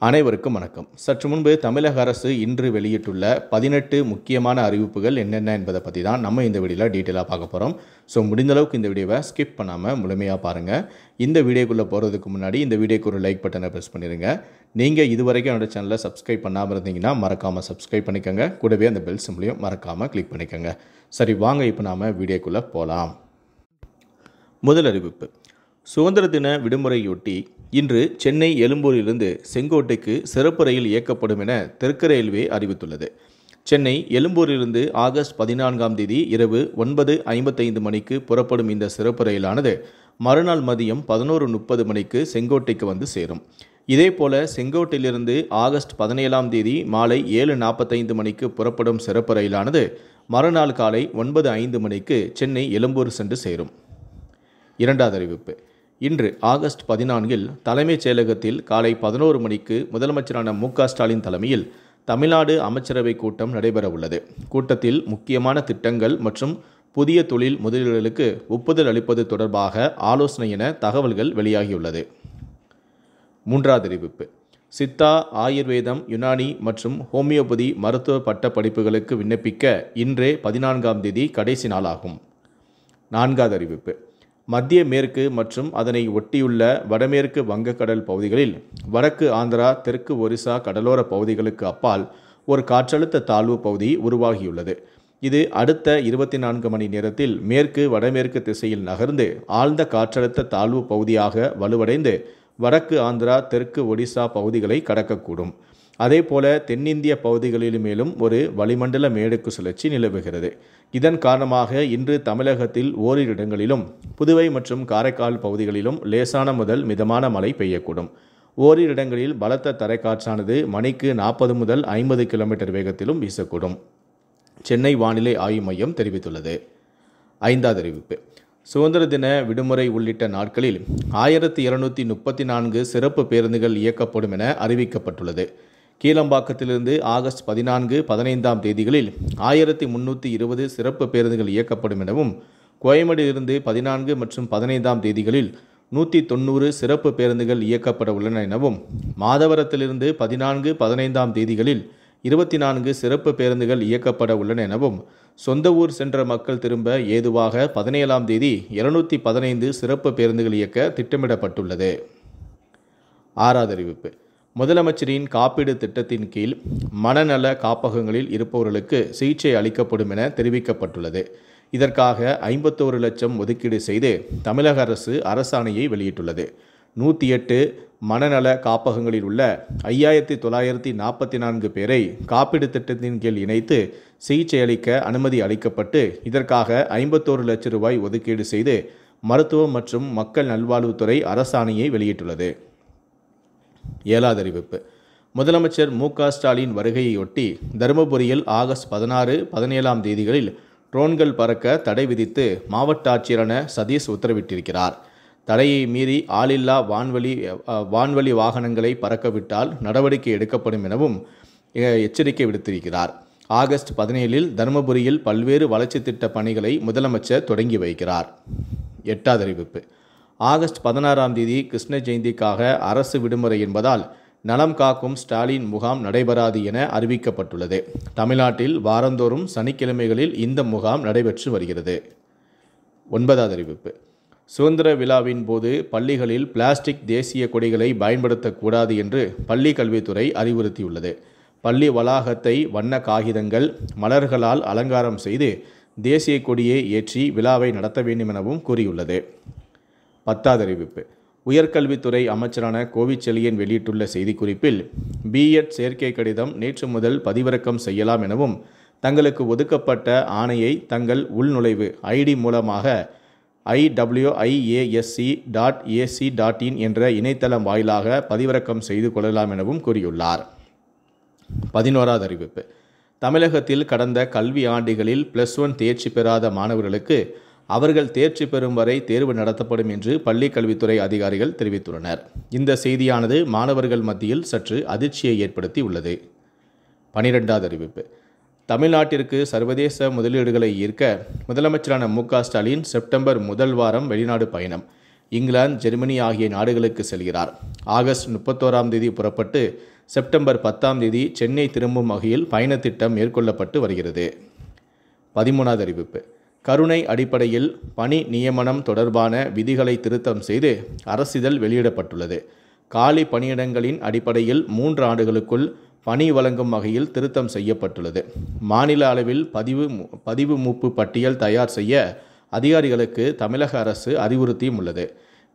அனைவருக்கும் வணக்கம். சற்று முன்பு தமிழக அரசு இன்று வெளியிட்டுள்ள 18 முக்கியமான அறிவிப்புகள் என்னென்ன என்பதை பற்றி தான் நம்ம இந்த வீடியோவில் டீட்டெயிலாக பார்க்க போகிறோம். முடிந்தளவுக்கு இந்த வீடியோவை ஸ்கிப் பண்ணாமல் முழுமையாக பாருங்கள். இந்த வீடியோக்குள்ளே போகிறதுக்கு முன்னாடி இந்த வீடியோக்கு ஒரு லைக் பட்டனை ப்ரெஸ் பண்ணிடுங்க. நீங்கள் இதுவரைக்கும் என்னோட சேனலை சப்ஸ்கிரைப் பண்ணாமல் இருந்தீங்கன்னா மறக்காமல் சப்ஸ்கிரைப் பண்ணிக்கோங்க. கூடவே அந்த பெல் சிம்பிளையும் மறக்காமல் கிளிக் பண்ணிக்கோங்க. சரி, வாங்க இப்போ நாம் வீடியோக்குள்ளே போகலாம். முதல் அறிவிப்பு. சுதந்திர தின விடுமுறையொட்டி இன்று சென்னை எழும்பூரிலிருந்து செங்கோட்டைக்கு சிறப்பு ரயில் இயக்கப்படும் என தெற்கு ரயில்வே அறிவித்துள்ளது. சென்னை எழும்பூரிலிருந்து ஆகஸ்ட் 14ஆம் தேதி இரவு 9:55 மணிக்கு புறப்படும் இந்த சிறப்பு ரயிலானது மறுநாள் மதியம் 11:30 மணிக்கு செங்கோட்டைக்கு வந்து சேரும். இதேபோல செங்கோட்டையிலிருந்து ஆகஸ்ட் 17ஆம் தேதி மாலை 7:45 மணிக்கு புறப்படும் சிறப்பு ரயிலானது மறுநாள் காலை 9:05 மணிக்கு சென்னை எழும்பூர் சென்று சேரும். இரண்டாவது அறிவிப்பு. இன்று ஆகஸ்ட் 14இல் தலைமைச் செயலகத்தில் காலை 11 மணிக்கு முதலமைச்சரான மு.க. ஸ்டாலின் தலைமையில் தமிழ்நாடு அமைச்சரவை கூட்டம் நடைபெற உள்ளது. கூட்டத்தில் முக்கியமான திட்டங்கள் மற்றும் புதிய தொழில் முதலீடுகளுக்கு ஒப்புதல் அளிப்பது தொடர்பாக ஆலோசனை என தகவல்கள் வெளியாகியுள்ளது. மூன்றாவது அறிவிப்பு. சித்தா, ஆயுர்வேதம், யுனானி மற்றும் ஹோமியோபதி மருத்துவ பட்ட படிப்புகளுக்கு விண்ணப்பிக்க இன்றே 14ஆம் தேதி கடைசி நாளாகும். நான்காவது அறிவிப்பு. மத்திய மேற்கு மற்றும் அதனை ஒட்டியுள்ள வடமேற்கு வங்கக்கடல் பகுதிகளில் வடக்கு ஆந்திரா, தெற்கு ஒரிசா கடலோர பகுதிகளுக்கு அப்பால் ஒரு காற்றழுத்த தாழ்வு பகுதி உருவாகியுள்ளது. இது அடுத்த 24 மணி நேரத்தில் மேற்கு வடமேற்கு திசையில் நகர்ந்து ஆழ்ந்த காற்றழுத்த தாழ்வு பகுதியாக வலுவடைந்து வடக்கு ஆந்திரா, தெற்கு ஒடிசா பகுதிகளை கடக்கக்கூடும். அதேபோல தென்னிந்திய பகுதிகளில் மேலும் ஒரு வளிமண்டல மேடுக்கு சுழற்சி நிலவுகிறது. இதன் காரணமாக இன்று தமிழகத்தில் ஓரிரு இடங்களிலும் புதுவை மற்றும் காரைக்கால் பகுதிகளிலும் லேசான முதல் மிதமான மழை பெய்யக்கூடும். ஓரிரு இடங்களில் பலத்த தரைக்காற்றானது மணிக்கு 40 முதல் 50 கிலோமீட்டர் வேகத்திலும் வீசக்கூடும். சென்னை வானிலை ஆய்வு மையம் தெரிவித்துள்ளது. ஐந்தாவது அறிவிப்பு. சுதந்திர தின விடுமுறை உள்ளிட்ட நாட்களில் 1234 சிறப்பு பேருந்துகள் இயக்கப்படும் என அறிவிக்கப்பட்டுள்ளது. கீழம்பாக்கத்திலிருந்து ஆகஸ்ட் 14, 15ஆம் தேதிகளில் 1320 சிறப்பு பேருந்துகள் இயக்கப்படும் எனவும், கோயம்பேடிலிருந்து 14 மற்றும் 15ஆம் தேதிகளில் 190 சிறப்பு பேருந்துகள் இயக்கப்பட உள்ளன எனவும், மாதவரத்திலிருந்து 14, 15ஆம் தேதிகளில் 24 சிறப்பு பேருந்துகள் இயக்கப்பட உள்ளன எனவும், சொந்த ஊர் சென்ற மக்கள் திரும்ப ஏதுவாக 17ஆம் தேதி 215 சிறப்பு பேருந்துகள் இயக்க திட்டமிடப்பட்டுள்ளது. ஆறாவது அறிவிப்பு. முதலமைச்சரின் காப்பீடு திட்டத்தின் கீழ் மனநல காப்பகங்களில் இருப்பவர்களுக்கு சிகிச்சை அளிக்கப்படும் என தெரிவிக்கப்பட்டுள்ளது. இதற்காக 51 லட்சம் ஒதுக்கீடு செய்து தமிழக அரசு அரசாணையை வெளியிட்டுள்ளது. 108 மனநல காப்பகங்களில் உள்ள 5944 பேரை காப்பீடு திட்டத்தின் கீழ் இணைத்து சிகிச்சை அளிக்க அனுமதி அளிக்கப்பட்டு, இதற்காக 51 லட்சம் ரூபாய் ஒதுக்கீடு செய்து மருத்துவம் மற்றும் மக்கள் நல்வாழ்வுத்துறை அரசாணையை வெளியிட்டுள்ளது. ஏழாவது அறிவிப்பு. முதலமைச்சர் மு.க. ஸ்டாலின் வருகையொட்டி தருமபுரியில் ஆகஸ்ட் 16, 17ஆம் தேதிகளில் ட்ரோன்கள் பறக்க தடை விதித்து மாவட்ட ஆட்சியரான சதீஷ் உத்தரவிட்டிருக்கிறார். தடையை மீறி ஆளில்லா வான்வழி வாகனங்களை பறக்கவிட்டால் நடவடிக்கை எடுக்கப்படும் எனவும் எச்சரிக்கை விடுத்திருக்கிறார். ஆகஸ்ட் 17இல் தருமபுரியில் பல்வேறு வளர்ச்சி திட்ட பணிகளை முதலமைச்சர் தொடங்கி வைக்கிறார். எட்டாவது அறிவிப்பு. ஆகஸ்ட் 16ஆம் தேதி கிருஷ்ண ஜெயந்திக்காக அரசு விடுமுறை என்பதால் நலம் காக்கும் ஸ்டாலின் முகாம் நடைபெறாது என அறிவிக்கப்பட்டுள்ளது. தமிழ்நாட்டில் வாரந்தோறும் சனிக்கிழமைகளில் இந்த முகாம் நடைபெற்று வருகிறது. ஒன்பதாவது அறிவிப்பு. சுதந்திர விழாவின் போது பள்ளிகளில் பிளாஸ்டிக் தேசிய கொடிகளை பயன்படுத்தக்கூடாது என்று பள்ளி கல்வித்துறை அறிவுறுத்தியுள்ளது. பள்ளி வளாகத்தை வண்ண காகிதங்கள், மலர்களால் அலங்காரம் செய்து தேசிய கொடியை ஏற்றி விழாவை நடத்த வேண்டும் எனவும் கூறியுள்ளது. 10வது அறிவிப்பு. உயர்கல்வித்துறை அமைச்சரான கோவிச்செழியன் வெளியிட்டுள்ள செய்திக்குறிப்பில், பிஎட் சேர்க்கை கடிதம் நேற்று முதல் பதிவிறக்கம் செய்யலாம் எனவும், தங்களுக்கு ஒதுக்கப்பட்ட ஆணையை தங்கள் உள்நுழைவு ஐடி மூலமாக iwiasc.ac.in என்ற இணையதளம் வாயிலாக பதிவிறக்கம் செய்து கொள்ளலாம் எனவும் கூறியுள்ளார். 11வது அறிவிப்பு. தமிழகத்தில் கடந்த கல்வி ஆண்டுகளில் +1 தேர்ச்சி பெறாத மாணவர்களுக்கு அவர்கள் தேர்ச்சி பெறும் வரை தேர்வு நடத்தப்படும் என்று பள்ளி கல்வித்துறை அதிகாரிகள் தெரிவித்துள்ளனர். இந்த செய்தியானது மாணவர்கள் மத்தியில் சற்று அதிர்ச்சியை ஏற்படுத்தி உள்ளது. 12வது அறிவிப்பு. தமிழ்நாட்டிற்கு சர்வதேச முதலீடுகளை ஈர்க்க முதலமைச்சரான மு.க. ஸ்டாலின் செப்டம்பர் முதல் வாரம் வெளிநாடு பயணம். இங்கிலாந்து, ஜெர்மனி ஆகிய நாடுகளுக்கு செல்கிறார். ஆகஸ்ட் 31ஆம் தேதி புறப்பட்டு செப்டம்பர் 10ஆம் தேதி சென்னை திரும்பும் வகையில் பயணத்திட்டம் மேற்கொள்ளப்பட்டு வருகிறது. 13வது அறிவிப்பு. கருணை அடிப்படையில் பணி நியமனம் தொடர்பான விதிகளை திருத்தம் செய்து அரசிதழ் வெளியிடப்பட்டுள்ளது. காலி பணியிடங்களின் அடிப்படையில் 3 ஆண்டுகளுக்குள் பணி வழங்கும் வகையில் திருத்தம் செய்யப்பட்டுள்ளது. மாநில அளவில் பதிவு மூப்பு பட்டியல் தயார் செய்ய அதிகாரிகளுக்கு தமிழக அரசு அறிவுறுத்தியும் உள்ளது.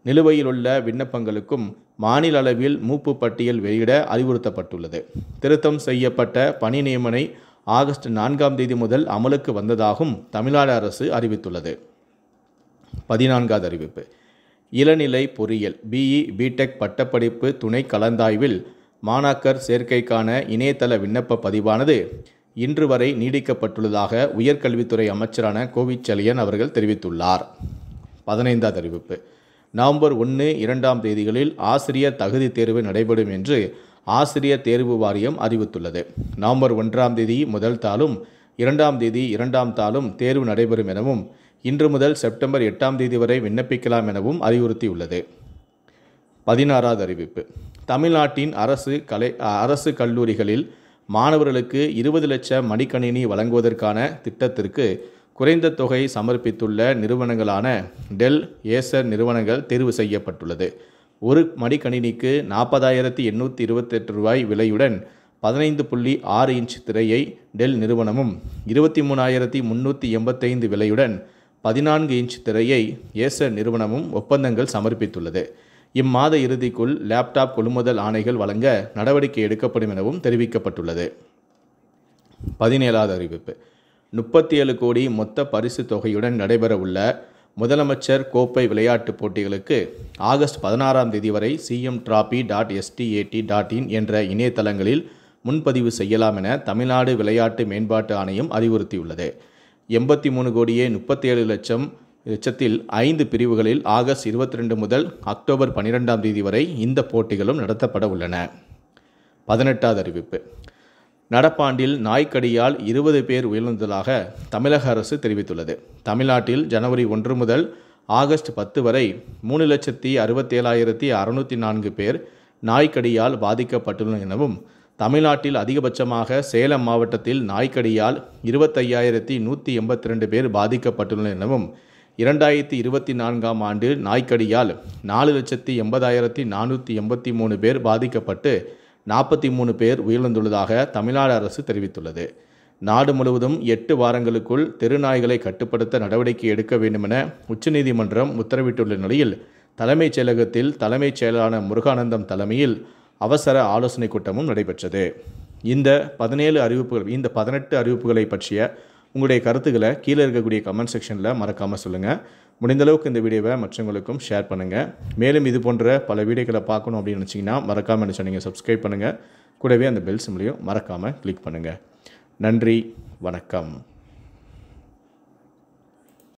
நிலுவையில் உள்ள விண்ணப்பங்களுக்கும் மாநில அளவில் மூப்பு பட்டியல் வெளியிட அறிவுறுத்தப்பட்டுள்ளது. திருத்தம் செய்யப்பட்ட பணி நியமனை ஆகஸ்ட் 4ஆம் தேதி முதல் அமலுக்கு வந்ததாகவும் தமிழ்நாடு அரசு அறிவித்துள்ளது. 14வது அறிவிப்பு. இளநிலை பொறியியல் BE BTech பட்டப்படிப்பு துணை கலந்தாய்வில் மாணாக்கர் சேர்க்கைக்கான இணையதள விண்ணப்ப பதிவானது இன்று வரை நீடிக்கப்பட்டுள்ளதாக உயர்கல்வித்துறை அமைச்சரான கோவிச்செழியன் அவர்கள் தெரிவித்துள்ளார். 15வது அறிவிப்பு. நவம்பர் 1, 2ஆம் தேதிகளில் ஆசிரியர் தகுதி தேர்வு நடைபெறும் என்று ஆசிரியர் தேர்வு வாரியம் அறிவித்துள்ளது. நவம்பர் 1ஆம் தேதி முதல் தாளும் 2ஆம் தேதி 2ஆம் தாளும் தேர்வு நடைபெறும் எனவும் இன்று முதல் செப்டம்பர் 8ஆம் தேதி வரை விண்ணப்பிக்கலாம் எனவும் அறிவுறுத்தியுள்ளது. 16வது அறிவிப்பு. தமிழ்நாட்டின் அரசு கல்லூரிகளில் மாணவர்களுக்கு 20 லட்சம் மடிக்கணினி வழங்குவதற்கான திட்டத்திற்கு குறைந்த தொகை சமர்ப்பித்துள்ள நிறுவனங்களான டெல், ஏசர் நிறுவனங்கள் தேர்வு செய்யப்பட்டுள்ளது. ஒரு மடிக்கணினிக்கு 40,828 ரூபாய் விலையுடன் 15.6 இன்ச் திரையை டெல் நிறுவனமும் 23,385 விலையுடன் 14 இன்ச் திரையை ஏசர் நிறுவனமும் ஒப்பந்தங்கள் சமர்ப்பித்துள்ளது. இம்மாத இறுதிக்குள் லேப்டாப் கொள்முதல் ஆணைகள் வழங்க நடவடிக்கை எடுக்கப்படும் எனவும் தெரிவிக்கப்பட்டுள்ளது. 17வது அறிவிப்பு. 37 கோடி மொத்த பரிசு தொகையுடன் நடைபெறவுள்ள முதலமைச்சர் கோப்பை விளையாட்டுப் போட்டிகளுக்கு ஆகஸ்ட் 16ஆம் தேதி வரை cmtrophy.stat.in என்ற இணையதளங்களில் முன்பதிவு செய்யலாம் என தமிழ்நாடு விளையாட்டு மேம்பாட்டு ஆணையம் அறிவுறுத்தியுள்ளது. 83 கோடியே 37 லட்சத்தில் 5 பிரிவுகளில் ஆகஸ்ட் 22 முதல் அக்டோபர் 12ஆம் தேதி வரை இந்த போட்டிகளும் நடத்தப்பட உள்ளன. 18வது அறிவிப்பு. நடப்பாண்டில் நாய்க்கடியால் 20 பேர் உயிரிழந்ததாக தமிழக அரசு தெரிவித்துள்ளது. தமிழ்நாட்டில் ஜனவரி 1 முதல் ஆகஸ்ட் 10 வரை 3,67,604 பேர் நாய்க்கடியால் பாதிக்கப்பட்டுள்ளனர் எனவும் தமிழ்நாட்டில் அதிகபட்சமாக சேலம் மாவட்டத்தில் நாய்க்கடியால் 25,182 பேர் பாதிக்கப்பட்டுள்ளனர் எனவும் 2024ஆம் ஆண்டு நாய்க்கடியால் 4,80,483 பேர் பாதிக்கப்பட்டு 43 பேர் உயிரிழந்துள்ளதாக தமிழ்நாடு அரசு தெரிவித்துள்ளது. நாடு முழுவதும் 8 வாரங்களுக்குள் தெருநாய்களை கட்டுப்படுத்த நடவடிக்கை எடுக்க வேண்டுமென உச்சநீதிமன்றம் உத்தரவிட்டுள்ள நிலையில் தலைமைச் செயலகத்தில் தலைமைச் செயலாளர் முருகானந்தம் தலைமையில் அவசர ஆலோசனை கூட்டமும் நடைபெற்றது. இந்த 18 அறிவிப்புகளை பற்றிய உங்களுடைய கருத்துக்களை கீழே இருக்கக்கூடிய கமெண்ட் செக்ஷனில் மறக்காமல் சொல்லுங்கள். முடிந்தளவுக்கு இந்த வீடியோவை மற்றவங்களுக்கும் ஷேர் பண்ணுங்கள். மேலும் இது போன்ற பல வீடியோக்களை பார்க்கணும் அப்படின்னு நினச்சிங்கன்னா மறக்காமல் என்ன சொன்னீங்க சப்ஸ்கிரைப் பண்ணுங்கள். கூடவே அந்த பெல் சிம்லையும் மறக்காமல் கிளிக் பண்ணுங்கள். நன்றி, வணக்கம்.